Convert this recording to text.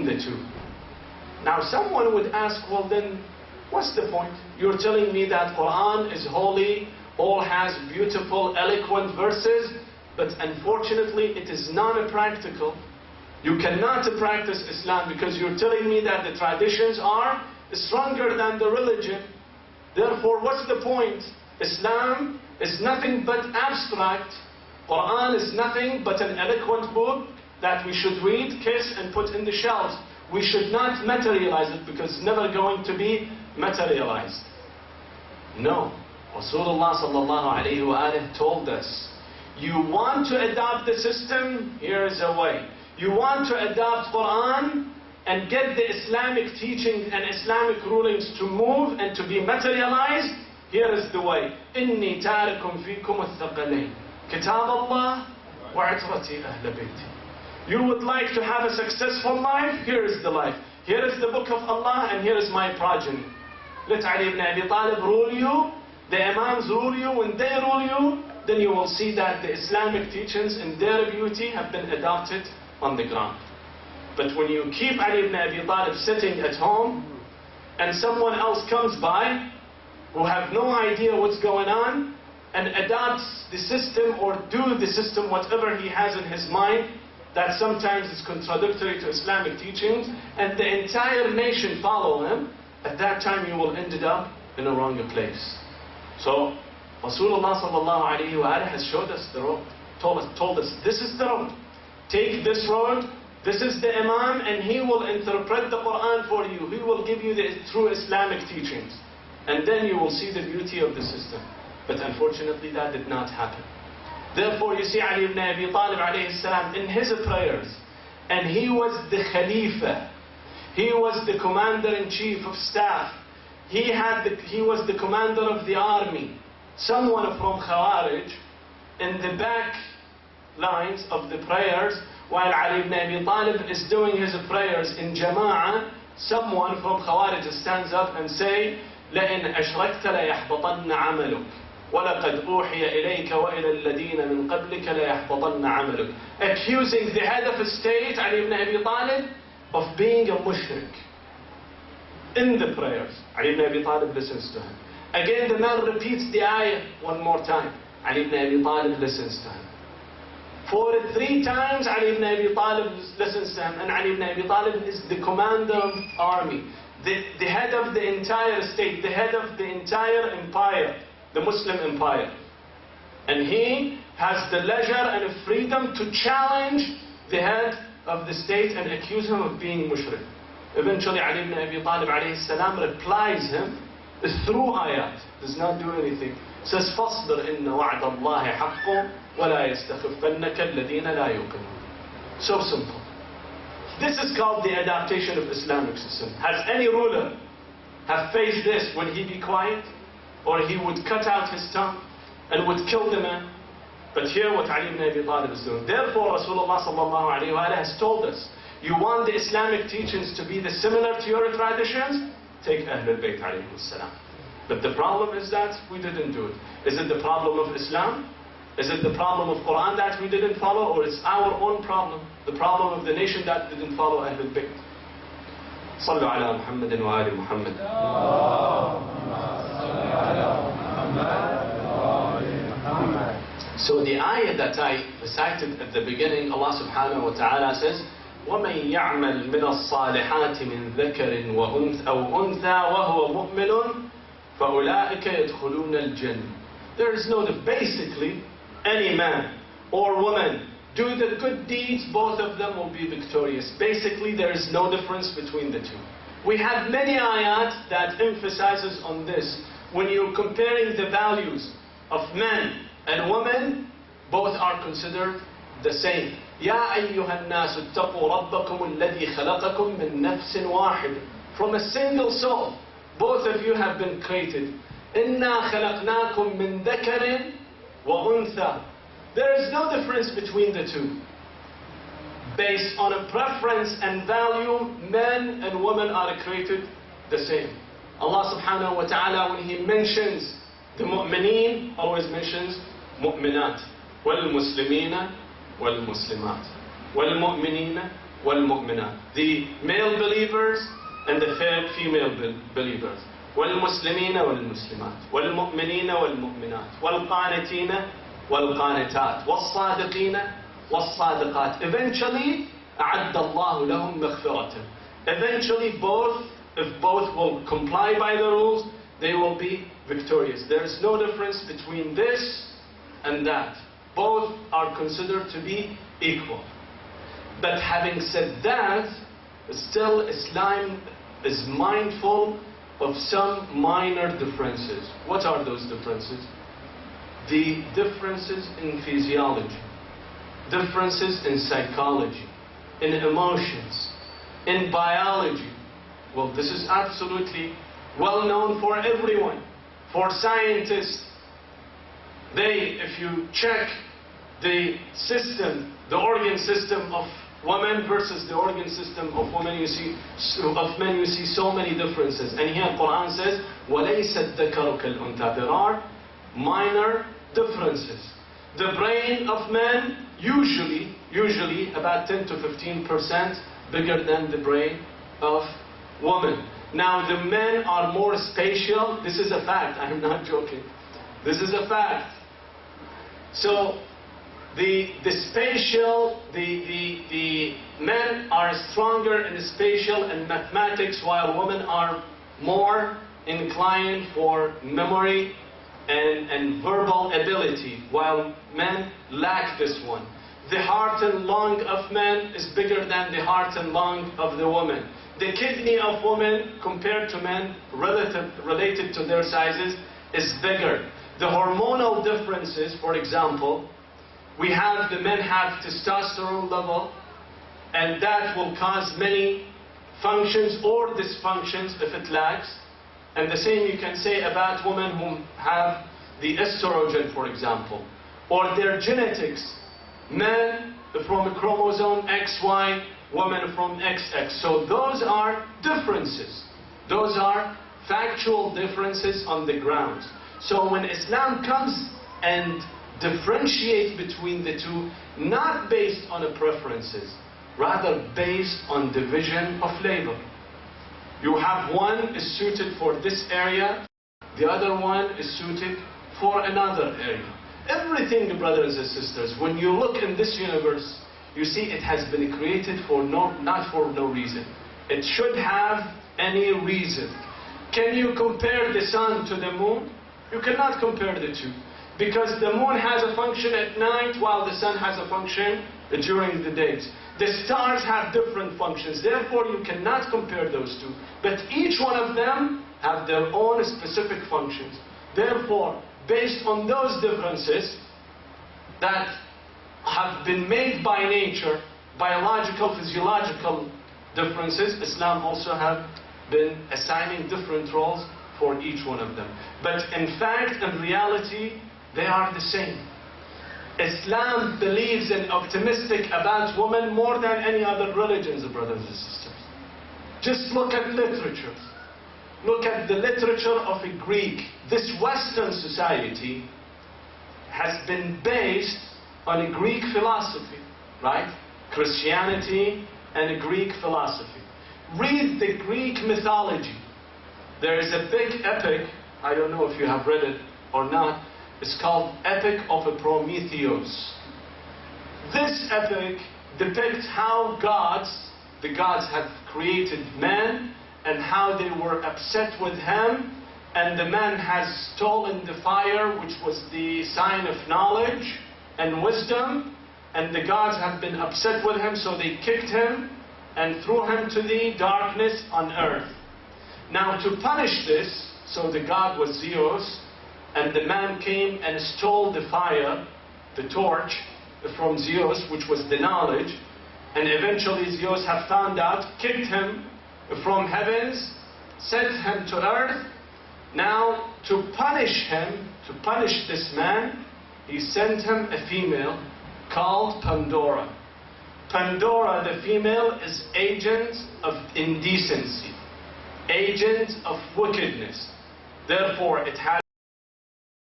the two. Now someone would ask, well then, what's the point? You're telling me that Quran is holy, all has beautiful, eloquent verses, but unfortunately it is non-practical. You cannot practice Islam because you're telling me that the traditions are stronger than the religion. Therefore, what's the point? Islam is nothing but abstract. Quran is nothing but an eloquent book that we should read, kiss, and put in the shelves. We should not materialize it because it's never going to be materialized. No. Rasulullah sallallahu alayhi wa told us, you want to adopt the system? Here is a way. You want to adopt Quran and get the Islamic teachings and Islamic rulings to move and to be materialized? Here is the way. إِنِّي تَارِكُمْ فِيكُمُ الثَّقَلَيْنِ كِتَابَ اللَّهِ وَعِتْرَةِ أَهْلَ بَيْتِ. You would like to have a successful life? Here is the life. Here is the book of Allah and here is my progeny. Let Ali ibn Abi Talib rule you, the Imams rule you. When they rule you, then you will see that the Islamic teachings in their beauty have been adopted on the ground. But when you keep Ali ibn Abi Talib sitting at home and someone else comes by who have no idea what's going on and adopts the system or do the system, whatever he has in his mind, that sometimes is contradictory to Islamic teachings, and the entire nation follow him, at that time you will end up in a wrong place. So Rasulullah sallallahu alayhi wa has showed us the road, told us this is the road. Take this road, this is the Imam, and he will interpret the Quran for you. He will give you the true Islamic teachings. And then you will see the beauty of the system. But unfortunately that did not happen. Therefore you see Ali ibn Abi Talib alayhi salam in his prayers, and he was the Khalifa. He was the commander-in-chief of staff. He was the commander of the army. Someone from Khawarij in the back lines of the prayers, while Ali ibn Abi Talib is doing his prayers in Jama'ah, someone from Khawarij stands up and say, لَإِنْ أَشْرَكْتَ لَيَحْبَطَنَّ عَمَلُكَ وَلَقَدْ أُوحِيَ إِلَيْكَ وَإِلَى الَّذِينَ مِنْ قَبْلِكَ لَيَحْبَطَنَّ عَمَلُكَ. Accusing the head of state, Ali ibn Abi Talib, of being a mushrik. In the prayers, Ali ibn Abi Talib listens to him. Again the man repeats the ayah one more time. Ali ibn Abi Talib listens to him. For 3 times Ali ibn Abi Talib listens to him, and Ali ibn Abi Talib is the commander of the army, the head of the entire state, the head of the entire empire, the Muslim empire. And he has the leisure and freedom to challenge the head of the state and accuse him of being mushrik. Eventually Ali ibn Abi Talib alayhi salam replies him through ayat, does not do anything. Says, فَاصْبِرْ إِنَّ وَعْدَ اللَّهِ حَقٌّ وَلَا يَسْتَخِفَّنَّكَ الَّذِينَ لَا يُوقِنُونَ. So simple. This is called the adaptation of Islamic system. Has any ruler have faced this? Would he be quiet? Or he would cut out his tongue and would kill the man? But here what Ali ibn Abi Talib is doing. Therefore Rasulullah sallallahu alayhi wa has told us, you want the Islamic teachings to be similar to your traditions? Take Ahlul Bayt alayhi salam. But the problem is that we didn't do it. Is it the problem of Islam? Is it the problem of Quran that we didn't follow? Or it's our own problem? The problem of the nation that didn't follow Ahlul Bayt? صلوا على محمد وآل محمد. So the ayah that I recited at the beginning, Allah subhanahu wa ta'ala says, وَمَنْ يَعْمَلْ مِنَ الصَّالِحَاتِ مِنْ ذَكَرٍ أَوْ أُنْثَى وَهُوَ مُؤْمِنٌ فَأُولَٰئِكَ يَدْخُلُونَ الْجَنَّةِ. There is no difference. Basically, any man or woman do the good deeds, both of them will be victorious. Basically, there is no difference between the two. We have many ayat that emphasizes on this. When you're comparing the values of men and women, both are considered the same. يَا أَيُّهَا النَّاسُ اتَّقُوا رَبَّكُمُ الَّذِي خَلَقَكُم مِّن نَفْسٍ وَاحِدٍ. From a single soul, both of you have been created. إِنَّا خَلَقْنَاكُم مِّن ذَكَرٍ وَأُنْثَى. There is no difference between the two. Based on a preference and value, men and women are created the same. Allah subhanahu wa ta'ala, when He mentions the mu'mineen, always mentions mu'minat. وَالْمُسْلِمِينَ وَالْمُسْلِمَات. وَالْمُؤْمِنِينَ والمؤمنات. The male believers and the female believers. والمسلمين والمسلمات والمؤمنين والمؤمنات والقانتين والقانتات والصادقين والصادقات. Eventually أعد الله لهم مغفرة. Eventually if both will comply by the rules, they will be victorious. There is no difference between this and that. Both are considered to be equal. But having said that, still Islam is mindful of some minor differences. What are those differences? The differences in physiology, differences in psychology, in emotions, in biology. Well, this is absolutely well known for everyone, for scientists. If you check the system, the organ system of women versus the organ system of women, you see so many differences. And here Quran says, وَلَيْسَ الذَّكَرُ كَالْأُنْثَى. There are minor differences. The brain of men usually about 10 to 15% bigger than the brain of women. Now the men are more spatial. This is a fact. I'm not joking. This is a fact. So the men are stronger in spatial and mathematics, while women are more inclined for memory and verbal ability, while men lack this one. The heart and lung of men is bigger than the heart and lung of the woman. The kidney of women compared to men, related to their sizes, is bigger. The hormonal differences, for example, the men have testosterone level, and that will cause many functions or dysfunctions if it lacks. And the same you can say about women who have the estrogen, for example, or their genetics. Men from chromosome XY, women from XX. So those are differences. Those are factual differences on the ground. So when Islam comes and differentiates between the two, not based on preferences, rather based on division of labor. You have one is suited for this area, the other one is suited for another area. Everything, brothers and sisters, when you look in this universe, you see it has been created not for no reason. It should have any reason. Can you compare the sun to the moon? You cannot compare the two. Because the moon has a function at night while the sun has a function during the days. The stars have different functions. Therefore, you cannot compare those two. But each one of them have their own specific functions. Therefore, based on those differences that have been made by nature, biological, physiological differences, Islam also have been assigning different roles for each one of them. But in fact, in reality, they are the same. Islam believes and optimistic about women more than any other religions, brothers and sisters. Just look at literature. Look at the literature of a Greek. This Western society has been based on a Greek philosophy, right? Christianity and a Greek philosophy. Read the Greek mythology. There is a big epic, I don't know if you have read it or not, it's called Epic of Prometheus. This epic depicts how the gods have created man, and how they were upset with him, and the man has stolen the fire, which was the sign of knowledge and wisdom, and the gods have been upset with him, so they kicked him and threw him to the darkness on earth. Now to punish this, so the god was Zeus, and the man came and stole the fire, the torch, from Zeus, which was the knowledge, and eventually Zeus had found out, kicked him from heavens, sent him to earth. Now to punish him, to punish this man, he sent him a female called Pandora. Pandora, the female, is agent of indecency, agent of wickedness. Therefore, it has